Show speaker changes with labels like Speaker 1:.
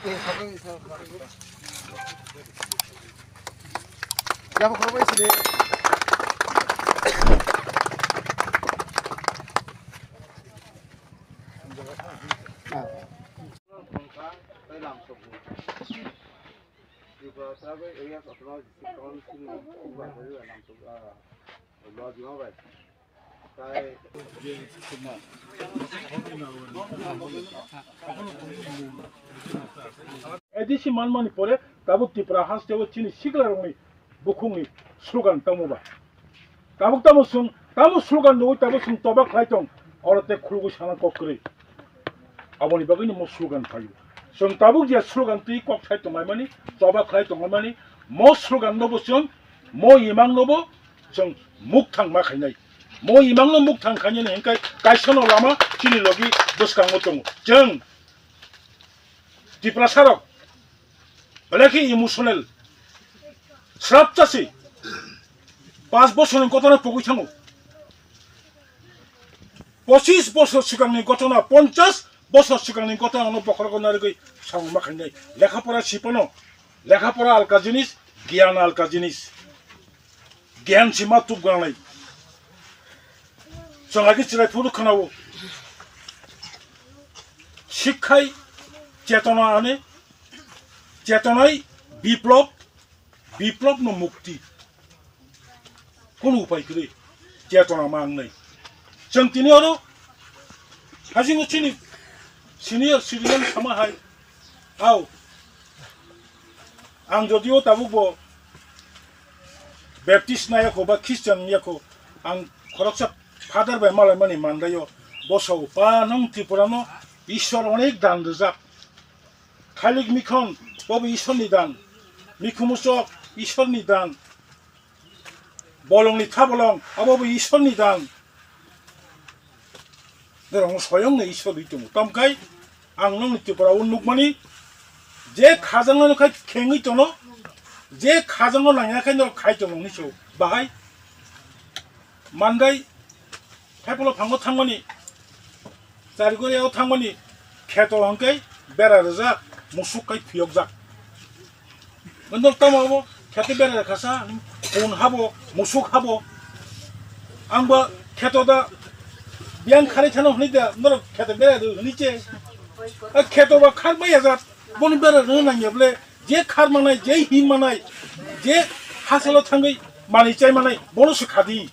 Speaker 1: Ya apa kalau isi deh?
Speaker 2: 에디시 만만이 보래 다북 디프라 하스테고 치니 시글라롱이 무콩이 슬로건 따모바 다북 따모순 따모 슬로건 누구 따모순 또박 라이통 어렸을 때 굴고 사는 꼭 그래 아버님 박이니 뭐 슬로건 파유 선 다북 지야 슬로건 띠 꽉 차있던 말만이 또박 라이통 말만이 뭐 슬로건 넣어보선 뭐 이망 넣어보 정 묵탕 막 하냐 뭐 이망는 묵탕 가냐는 그러니까 가시노 라마 치니 로기 버스강 못동 정 디프라 사록 Belaki emosional. Serap casi. 5 বছরের ঘটনা পকই থাঙ্গো 25 বছর সিগাংনি ঘটনা 50 বছর সিগাংনি ঘটনা অন্য বকরক নারগই সাংমা খাইনাই লেখাপড়া শিপনো লেখাপড়া আলকা জিনিস জ্ঞান আলকা জিনিস জ্ঞান সীমা তুপ গানাই সঙ্গাগি চিরাই ফুরু খানাবো শিক্ষায় চেতনা আনে চেতনাই বিপ্লব বিপ্লব ন মুক্তি কোন উপায় করে চেতনা মাংনাই जों তিনি আরো হাজিং চিনি সিনিয়র সিটিজেন সামাহাই আও आं যদিও তাবুকবো বেপটিস্ট নায়াকো বা খ্রিস্টান নায়াকো आं খরকসা ফাদার বাই মালাই মানি মানদাयो বসাও পা নং ত্রিপুরানো ঈশ্বর অনেক দান রোজাক খালিক মিখন ববি ঈশ্বরনি দান মিখুমুসক ঈশ্বরনি দান বলংনি থাবলং আববি ঈশ্বরনি দান 내가 소용내 있어도 있죠. 땀까이 앙농 띠보라 운룩만이 제 가정은 그 갱이 있잖아. 제 가정은 아니야. 그냥 가이 좀 먹니쇼. 바이 만다이 해불로 방고 탕거니 자리고래요 탕거니 개도 한까이 베라르자 무수까이 비역자. 근데 땀하고 개도 베라르 가사 돈 하고 무숙 하고 안과 개도다 미안 칼이 차는 흔히다 너를 캐도 베라도 흔히지 아 캐도가 칼 뭐야자 보는 베라도 흔하냐 볼래 제 칼만나이 제 힘만나이 제 하슬로 탄 거이 많이 짜이만나이 보너스 카디